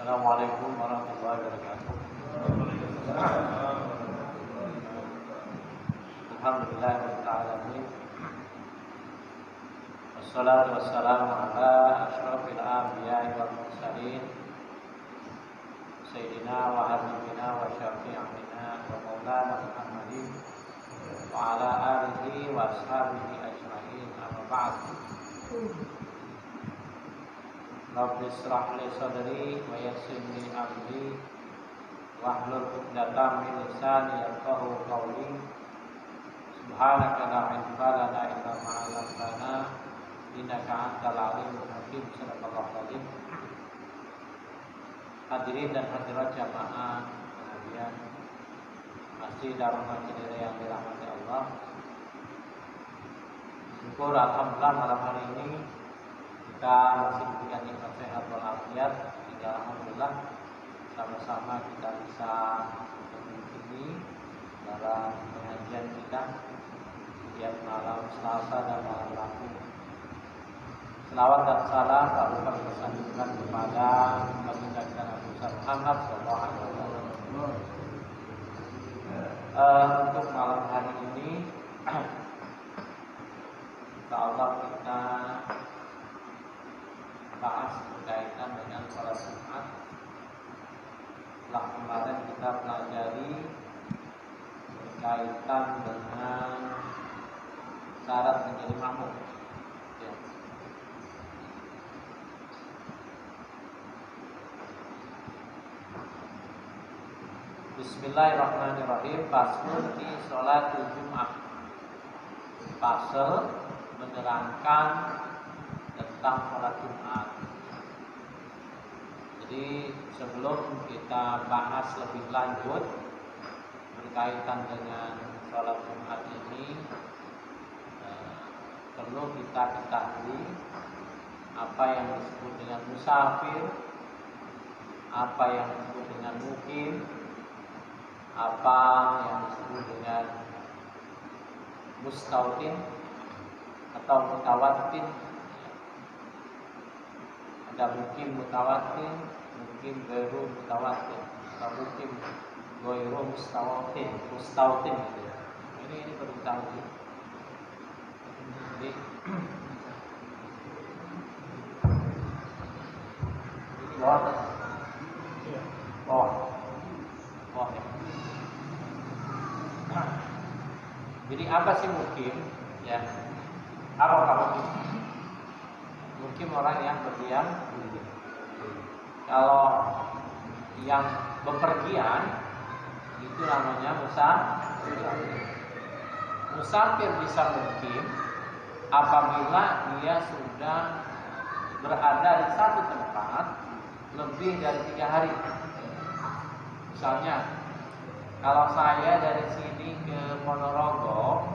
Assalamualaikum warahmatullahi wabarakatuh. Alhamdulillahirabbil alamin. Wassalatu wassalamu ala asyrafil anbiya'i wal mursalin sayyidina wa habibina wa syafi'ina wa maulana Muhammadin wa ala alihi wa ashabihi ajma'in. Amma ba'd. Rabbi shrah li sadri wa yassir li amri wahlul 'uqdatam min lisani yafqahu qawli. Subhanaka la ilma lana illa ma 'allamtana innaka antal alimul hakim. Sadaqallahu adzim. Hadirin dan hadirat jamaah sekalian, masih dalam majelis yang dirahmati Allah. Syukur alhamdulillah malam hari ini kita masih diberikan nikmat sehat walafiat, sehingga alhamdulillah sama-sama kita bisa mengikuti dalam pengajian kita setiap malam Selasa dan malam Rabu. Selawat dan salam tak lupa kita sanjungkan kepada baginda kita Nabi Muhammad SAW. Untuk malam hari ini, insyaallah kita bahas berkaitan dengan sholat Jumat. Setelah kemarin kita pelajari berkaitan dengan syarat menjadi makmum. Ya. Bismillahirrahmanirrahim. Faslun fi sholatul Jumat. Fasal menerangkan tentang sholat Jumat. Jadi sebelum kita bahas lebih lanjut berkaitan dengan sholat Jumat ini, perlu kita ketahui apa yang disebut dengan musafir, apa yang disebut dengan mukim, apa yang disebut dengan mustautin atau mutawatin. Ada mukim mutawatin, mukim ghairu mutawatin, atau mukim ghairu mustautin gitu. Ini perlu tahu. Jadi bawah ya. Jadi apa sih mukim? Ya, apa mukim? Mukim orang yang berdiam. Kalau yang bepergian itu namanya musafir. Musafir bisa mukim apabila dia sudah berada di satu tempat lebih dari 3 hari. Misalnya Kalau saya dari sini ke Ponorogo,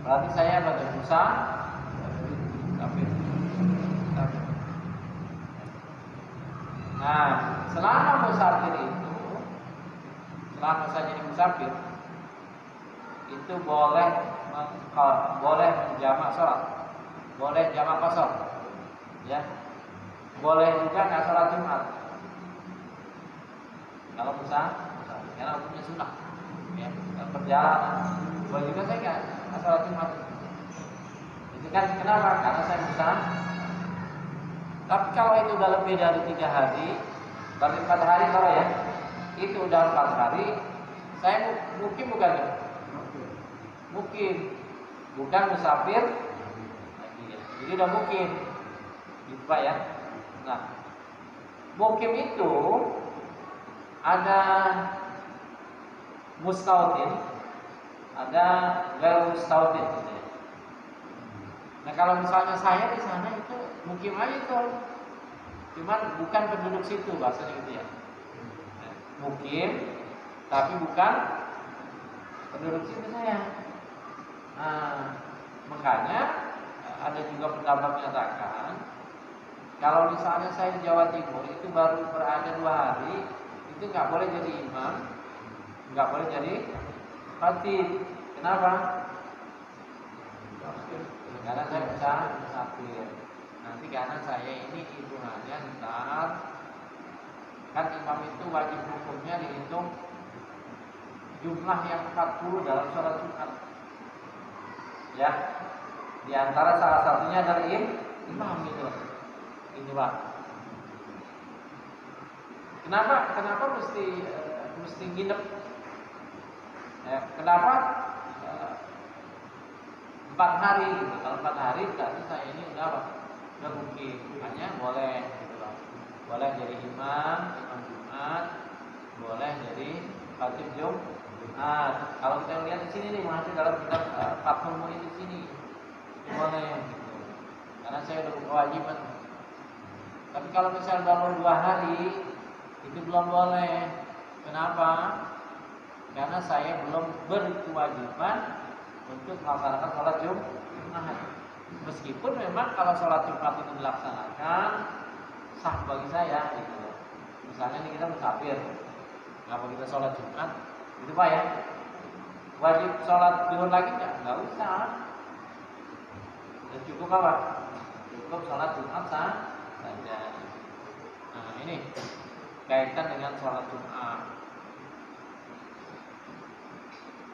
berarti saya pada Musa, tapi. Nah, selama musafir itu, selama saya jadi musafir, itu boleh menjamak sholat, boleh jamak kosong, ya, boleh juga nggak sholat Jumat. Kalau musafir, karena hukumnya sunnah, ya, kalau perjalanan, boleh juga saya nggak sholat Jumat. Itu kan kenapa? Karena saya musafir. Tapi kalau itu udah lebih dari 3 hari, berarti 4 hari kalau ya, itu udah 4 hari, saya mungkin bukan ya? Mungkin bukan musafir lagi ya. Jadi udah mungkin, gitu Pak ya. Nah, mungkin itu ada mustautin, ada ghair mustautin. Gitu ya. Nah kalau misalnya saya di sana itu mungkin aja tuh, cuman bukan penduduk situ bahasanya gitu ya. Mungkin, tapi bukan penduduk situ saya. Nah, makanya ada juga pendapat menyatakan kalau misalnya saya di Jawa Timur itu baru berada 2 hari, itu nggak boleh jadi imam, nggak boleh jadi khatib. Kenapa? Karena saya bisa musafir. Nanti karena saya ini hitungannya ntar, kan imam itu wajib hukumnya dihitung jumlah yang 40 dalam sholat Jumat. Ya, di antara salah satunya adalah imam itu. Ini Pak. Kenapa mesti nginep? Ya, kenapa 4 hari gitu. Kalau 4 hari berarti saya ini udah mungkin. Makanya boleh gitu loh. Boleh jadi imam Jumat, boleh jadi khatib Jumat. Kalau kita lihat di sini nih, masih dalam kitab Fathul Mu'in di sini. Boleh gitu. Karena saya udah berkewajiban. Tapi kalau misalnya baru 2 hari itu belum boleh. Kenapa? Karena saya belum berkewajiban untuk melaksanakan sholat Jumat. Meskipun memang kalau sholat Jumat itu dilaksanakan sah bagi saya gitu. Misalnya ini kita musafir, ngapa kita sholat Jumat? Itu Pak ya. Wajib sholat zuhur lagi nggak usah. Dan cukup apa? Cukup sholat Jumat saja. Nah ini kaitan dengan sholat Jumat.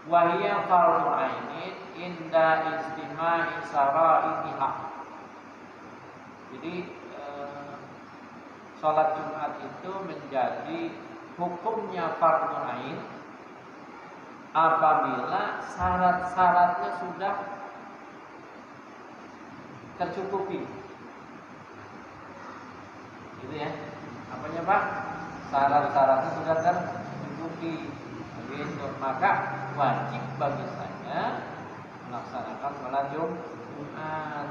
Wahiyya fardhu ainin inda istima'i syara'iha. Jadi sholat Jumat itu menjadi hukumnya fardhu ain apabila syarat-syaratnya sudah tercukupi. Gitu ya. Apanya Pak? Syarat-syaratnya sudah tercukupi. Begitu. Maka wajib bagi saya melaksanakan sholat Jumat.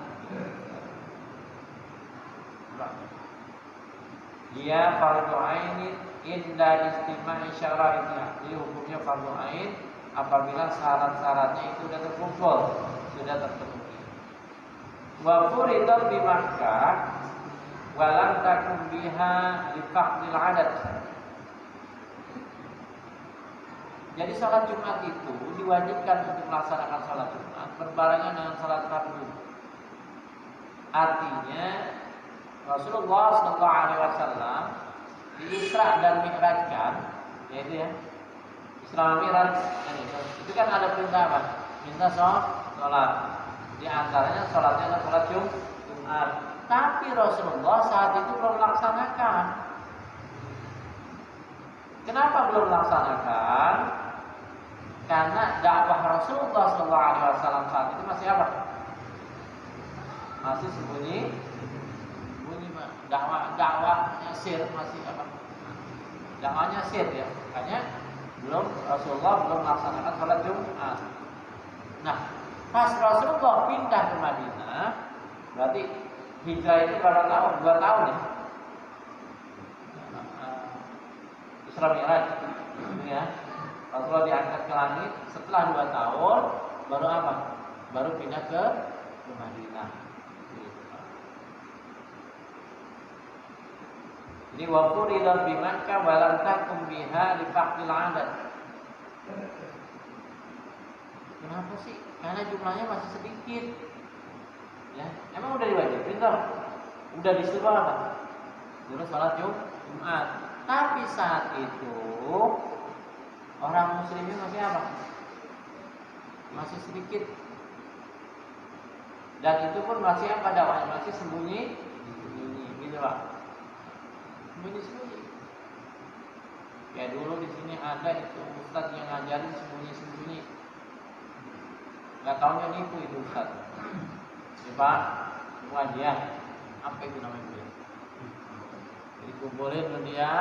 Dia fardhu ain inda istima'i syara'itnya. Jadi hukumnya fardhu ain apabila syarat-syaratnya itu sudah terkumpul, sudah terpenuhi. Wa furidat bi Makkah wa lam takun biha li faqdil adad. Jadi sholat Jumat itu diwajibkan untuk melaksanakan sholat Jumat berbarengan dengan sholat fardu. Artinya Rasulullah SAW di Isra dan Mi'rajkan, yaitu ya Isra Mi'raj, itu kan ada perintah apa? Minta sholat. Di antaranya sholatnya adalah sholat Jumat. Tapi Rasulullah saat itu belum melaksanakan. Kenapa belum melaksanakan? Karena dakwah Rasulullah SAW saat itu masih apa? Masih sembunyi, dakwahnya sir, masih apa? Dakwahnya sir ya. Makanya Rasulullah belum melaksanakan sholat Jumat. Nah, pas Rasulullah pindah ke Madinah, berarti hijrah itu berapa tahun? 2 tahun ya. Isra Mi'raj, ya. Rasulullah diangkat ke langit setelah 2 tahun baru apa? Baru pindah ke Madinah. Jadi wa furida bi Makkah wa lam takum biha li faqdil adad. Kenapa sih? Karena jumlahnya masih sedikit. Ya, emang udah diwajibin toh? Udah disuruh apa? Dulu sholat Jumat. Tapi saat itu orang muslimnya masih apa? Masih sedikit. Dan itu pun masih apa dakwahnya? Masih sembunyi, gitu Pak. Sembunyi. Ya dulu di sini ada itu ustadz yang ngajarin sembunyi. Gak taunya nipu itu ustadz. Ya Pak, pengajian. Apa itu namanya dia? Dikumpulin dia,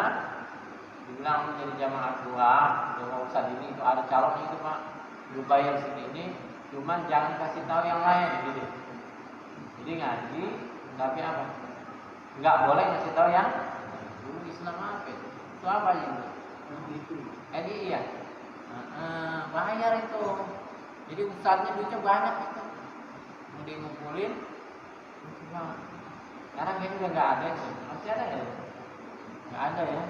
dibilang menjadi jamaah dua, jamaah ustadz ini itu ada calon itu Pak. Lu bayar ini, cuman jangan kasih tahu yang lain gitu. Jadi ngaji, tapi apa? Nggak boleh ngasih tahu yang dulu Islam apa itu? Itu apa itu? Iya. Bayar itu. Jadi ustadznya duitnya banyak itu. Mau ngumpulin, sekarang kayaknya udah nggak ada itu. Masih ada ya? Nggak ada ya.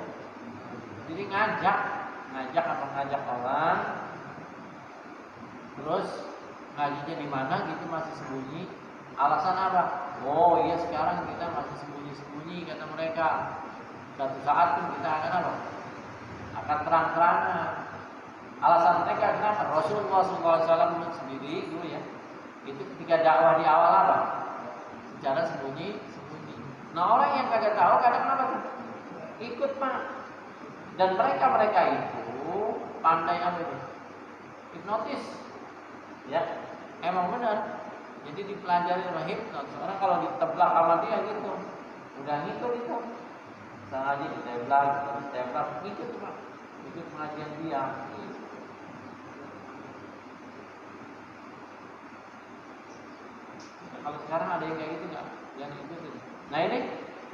Jadi ngajak orang. Terus ngajinya di mana gitu masih sembunyi. Alasan apa? Oh iya sekarang kita masih sembunyi kata mereka. Suatu saat pun kita akan apa? Akan terang-terangan. Alasan mereka kenapa? Rasulullah SAW sendiri dulu ya. Itu ketika dakwah di awal apa? Secara sembunyi. Nah orang yang kagak tahu kadang apa? Ikut Pak. Dan mereka itu pandai apa itu? Hipnotis. Ya, emang benar. Jadi dipelajari sama hipnotis. Orang kalau diteblak sama dia gitu, udah ngikut itu. Sengaja diteblak, ngikut Pak. Ikut pengajian dia. Nah, kalau sekarang ada yang kayak gitu nggak? Yang ikutin. Nah ini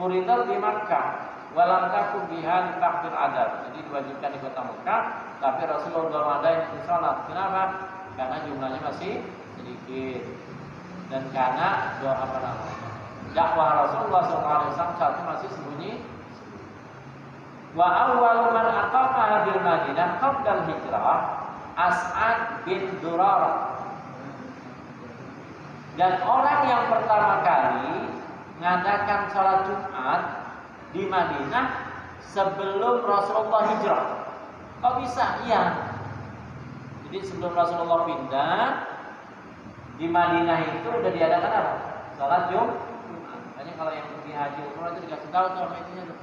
furidal di Makkah, walam takum biha li faqdil adad. Jadi diwajibkan di kota Makkah, tapi Rasulullah belum ada yang sholat. Kenapa? Karena jumlahnya masih sedikit. Dan karena dakwah Rasulullah SAW saat itu masih sembunyi. Wa awwalu man aqama bil Madinah qabla al-hijrah As'ad bin Durarah. Dan orang yang pertama kali mengadakan sholat Jumat di Madinah sebelum Rasulullah hijrah. Kok bisa? Iya. Jadi sebelum Rasulullah pindah di Madinah itu udah diadakan apa? Sholat Jumat. Makanya kalau yang pergi haji umrah itu dikasih tahu tuh sama itunya tuh.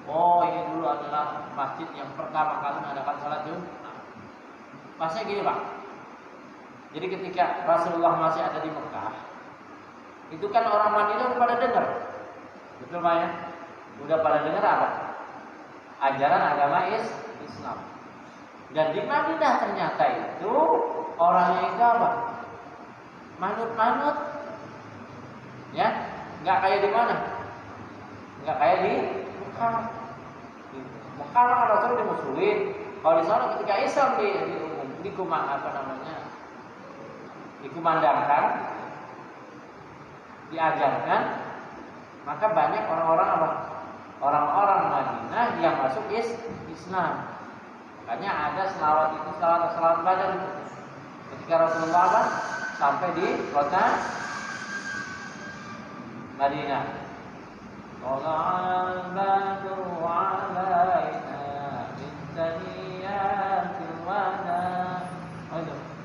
Oh ini dulu adalah masjid yang pertama kali mengadakan sholat Jumat. Pasnya gini Pak. Jadi ketika Rasulullah masih ada di Mekah, itu kan orang Madinah udah pada dengar, betul Pak ya? Udah pada dengar apa? Ajaran agama Islam. Dan di Madinah ternyata itu orangnya itu apa? Manut-manut, ya? Nggak kayak di mana? Nggak kayak di Mekah. Mekah kan Rasul dimusuhin. Kalau di sana ketika Islam dikumandangkan, diajarkan, maka banyak orang-orang apa? Orang-orang Madinah yang masuk Islam. Makanya ada selawat badar itu. Ketika Rasulullah sampai di kota Madinah. Tola'al badru alaina min taniyatil wada.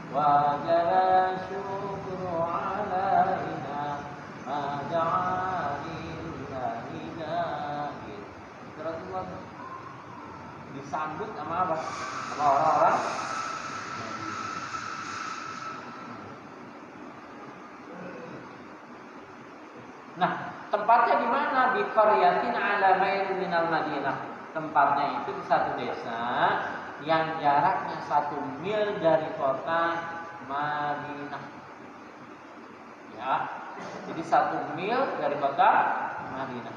Wajara syukru alaina ma ja'alillahi na'id. Rasulullah disambut sama apa? Sama orang-orang. Nah, tempatnya di mana? Di qaryatin ala mail minal Madinah. Tempatnya itu di satu desa yang jaraknya 1 mil dari kota Madinah. Ya, jadi 1 mil dari kota Madinah.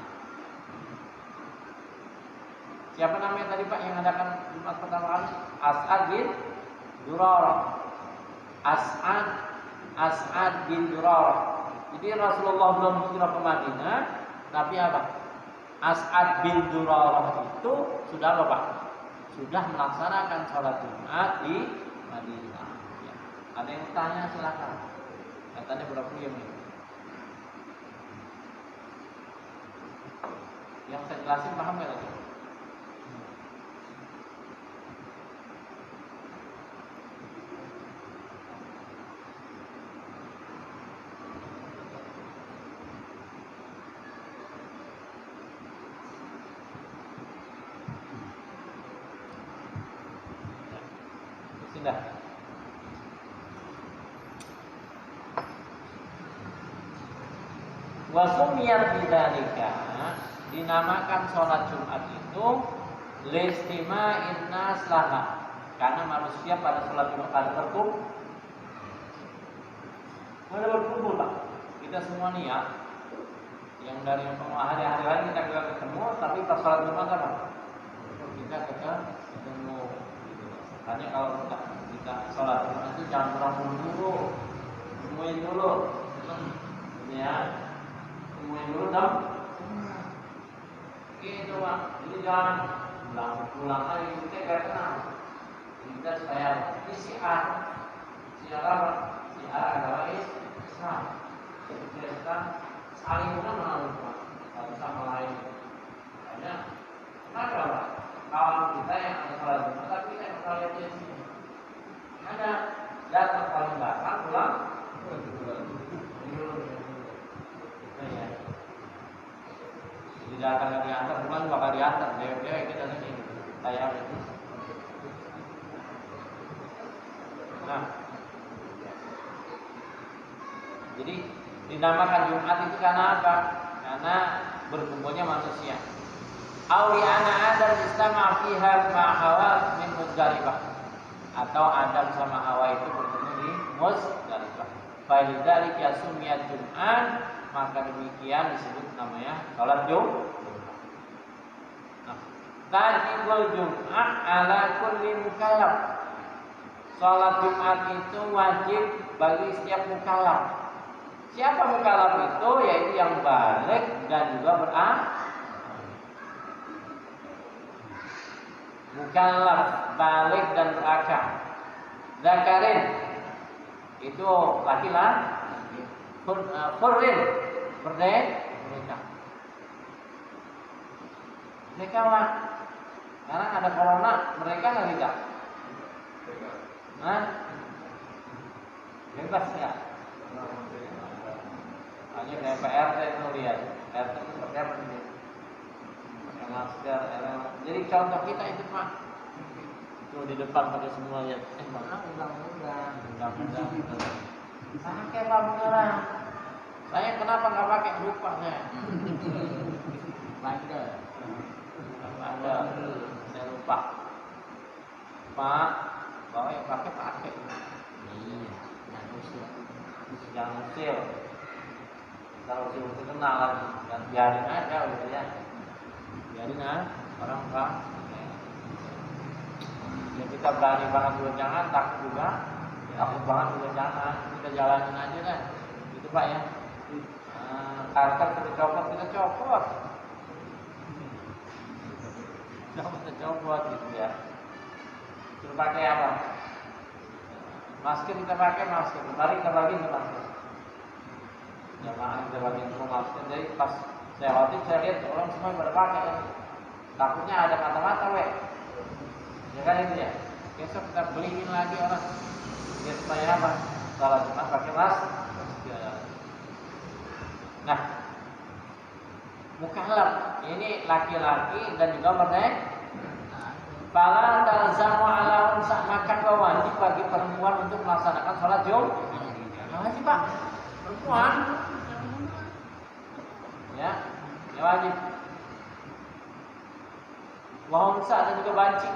Siapa namanya tadi Pak yang adakan Jumat pertama kali? As'ad bin Durarah. As'ad bin Durarah. Jadi Rasulullah belum hijrah ke Madinah, tapi apa? As'ad bin Durarah itu sudah apa, Pak? Sudah melaksanakan sholat Jumat di Madinah. Ya. Ada yang tanya silakan. Katanya berapa jam ini? Yang saya jelasin paham nggak tadi? Sudah. Wasumiyat bidzalika, dinamakan sholat Jumat itu listima'in nas laha, karena manusia pada sholat Jumat pada berkumpul. Mana berkumpul, Pak? Kita semua niat yang dari hari-hari lain kita ketemu, tapi pas sholat Jumat apa? Kita ketemu. Makanya kalau kita sholat Jumat itu jangan berantem dulu, temuin dulu, ya. Temuin dulu dong. Gitu, Pak. Jadi jangan pulang lagi. Kita karena kita supaya siar apa? Siar adalah Islam. Kita saling mengenal satu sama lain. Makanya kenapa, Pak? Kawan kita yang ada sholat Jumat, tapi kita yang kalian di sini. Ada datang paling belakang pulang. Tidak akan diantar, bukan bakal diantar. Dewek kita sini, kayak itu. Nah, jadi dinamakan Jumat itu karena apa? Karena berkumpulnya manusia. Awliana Adam istama fiha ma'hawa min Muzdalifah, atau Adam sama Hawa itu bertemu di Muzdalifah. Falidzalika sumiyat Jum'an, maka demikian disebut namanya salat Jumat. Nah, tajibul Jum'ah ala kulli mukallaf. Salat Jumat itu wajib bagi setiap mukallaf. Siapa mukallaf itu? Yaitu yang baligh dan juga berakal. Mukallaf, baligh dan berakal. Zakarin itu laki-laki, furrin merdeka. Mereka mah karena ada corona, mereka nggak nikah. Hah? Bebas ya? Hanya DPR saya itu lihat, RT itu seperti apa nih? Pakai masker, jadi contoh kita itu Pak. Itu di depan pada semua lihat. Undang-undang. Pakai Pak beneran. Saya kenapa nggak pakai, lupa saya. Ada, saya lupa. Pak, bawa yang pakai. Iya, jangan usil. Kalau usil itu kenal lagi, dan biarin aja udah ya. Biarin orang Pak. Ya kita berani banget juga jangan, takut banget juga jangan. Kita jalanin aja kan, gitu Pak ya. Karter kita copot. Kita copot gitu ya. Terus pakai apa? Masker kita pakai masker. Mari kita bagi masker. Jamaah kita bagi masker. Jadi pas saya waktu saya lihat orang semua pada pakai kan. Takutnya ada mata-mata ya kan itu ya. Besok kita beliin lagi orang. Biar supaya apa? Salah Jumat pakai masker. Nah, mukallaf ini laki-laki dan juga merdeka. Fala talzamu ala unsa, maka wajib bagi perempuan untuk melaksanakan sholat Jumat. Wajib Pak, perempuan. Ya wajib. Wa unsa dan juga banci.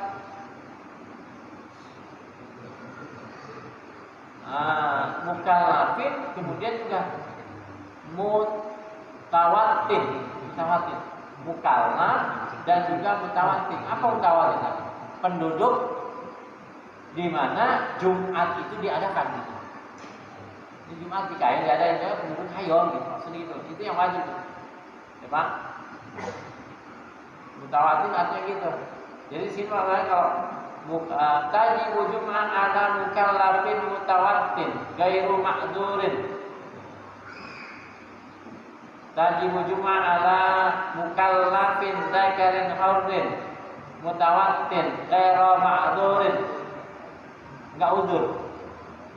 Mukallafin, kemudian juga mutawatin, mukallaf dan juga mutawatin. Apa mutawatin? Penduduk di mana Jumat itu diadakan gitu. Di Jumat di kain diadain ya penduduk hayom gitu, maksudnya gitu. Itu yang wajib tuh. Ya Pak. Mutawatir artinya gitu. Jadi sini makanya kalau tajibu jum'an ala mukallafin mutawattin gairu ma'durin. Tajibu jum'an ala mukallafin dzakarin hurrin mutawattin gairu ma'durin. Enggak udzur.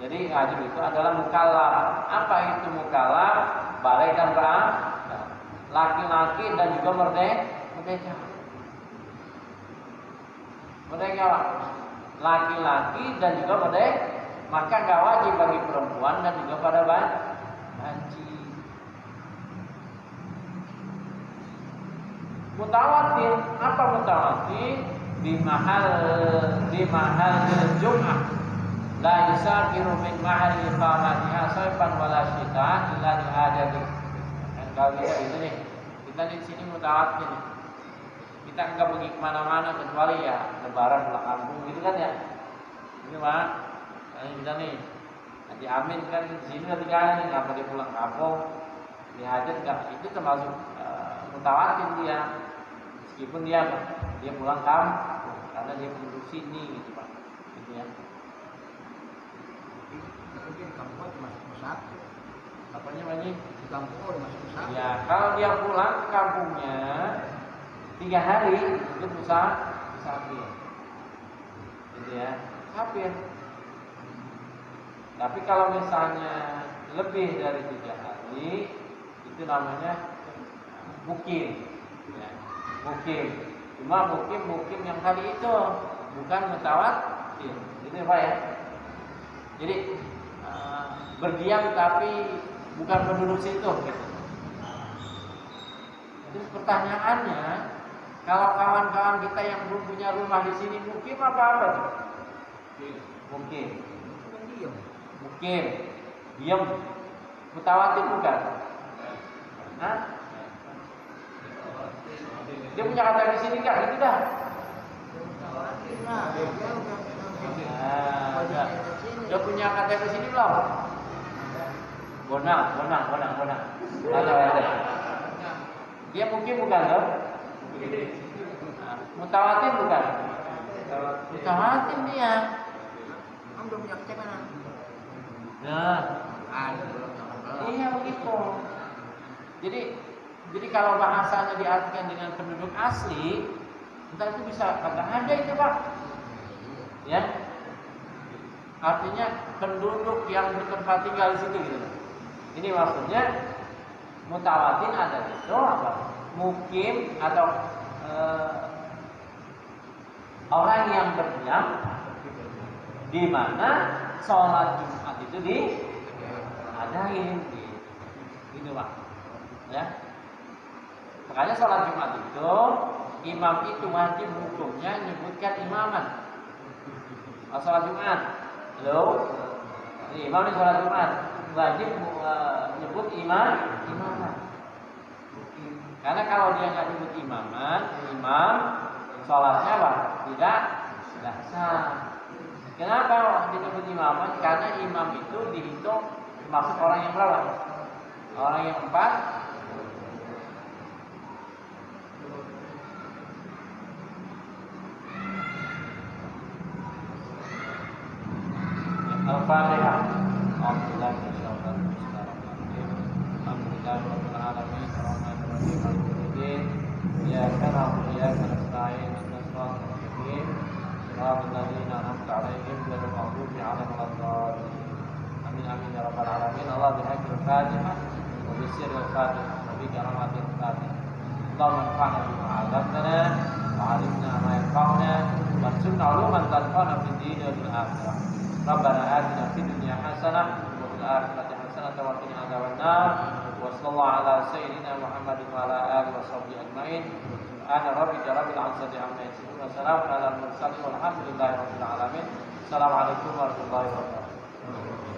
Jadi wajib itu adalah mukallaf. Apa itu mukallaf? Balik dan laki-laki dan juga merdeka. Merdeka laki-laki dan juga merdeka, maka nggak wajib bagi perempuan dan juga pada haji. Mutawatir, apa mutawatir? Di mahal Jum'ah. La yusafiru min mahal iqamatiha sayfan wala syita illa li hajati. Kan kalau gitu nih. Kita di sini mutawatir nih. Kita enggak pergi kemana-mana kecuali ya lebaran pulang kampung gitu kan ya. Ini Pak, kita nih Haji Amin kan di sini tinggal nih, nggak pergi pulang kampung, di hajat nggak, itu termasuk mutawatir dia, meskipun dia pulang kampung karena dia penduduk sini gitu Pak, gitu ya. Tapi di kampung termasuk musafir. Apanya Pak Ji? Di kampung termasuk musafir. Ya kalau dia pulang ke kampungnya 3 hari itu musafir, gitu ya, musafir. Tapi kalau misalnya lebih dari 3 hari itu namanya mukim, ya, mukim. Cuma mukim yang tadi itu bukan mutawatir, gitu ya Pak ya. Jadi berdiam tapi bukan penduduk situ, gitu. Terus pertanyaannya, kalau kawan-kawan kita yang belum punya rumah di sini mukim apa tuh? Mukim. Mukim. Diam. Mutawatir bukan? Hah? Dia punya KTP di sini enggak? Gitu dah. Dia punya KTP di sini belum? Bonang. Dia mungkin bukan loh. Mutawatir bukan? Mutawatir dia. Kamu belum punya KTP mana? Nah, iya begitu. Jadi kalau bahasanya diartikan dengan penduduk asli, entah itu bisa kata ada itu Pak. Ya. Artinya penduduk yang bertempat tinggal di situ gitu. Ini maksudnya mutawatir ada itu apa? Mukim atau orang yang berdiam di mana sholat Jumat itu diadain, gitu Pak. Ya. Makanya sholat Jumat itu imam itu wajib hukumnya menyebutkan imaman. Sholat Jumat, halo, ini imam di sholat Jumat wajib menyebut imaman. Karena kalau dia nggak nyebut imam sholatnya apa? Tidak sah. Kenapa disebut imaman? Karena imam itu dihitung termasuk orang yang berapa? Orang yang 4. Al-Fatihah. Alhamdulillah rabbil alamin arrahmanir rahim maliki yaumiddin iyyaka na'budu wa iyyaka nasta'in ihdinas siratal mustaqim siratal ladzina an'amta 'alaihim ghairil maghdubi 'alaihim waladdallin. Amin amin ya rabbal alamin. Allah bihaqqil Fatihah wa bi sirril Fatihah wa bi karamatil Fatihah. Allahumma anfa'na bima 'allamtana wa 'allimna ma yanfa'una warzuqna 'uluman tanfa'una fid din wa fil akhirah. Rabbana atina fid dunya hasanah wa fil akhirati hasanah wa qina adzabannar. Wa sallallahu ala sayyidina Muhammadin wa ala alihi wa sahbihi ajmain. Subhana rabbika rabbil izzati amma yasifun wa salamun alal mursalin walhamdulillahi rabbil alamin. Assalamualaikum warahmatullahi wabarakatuh.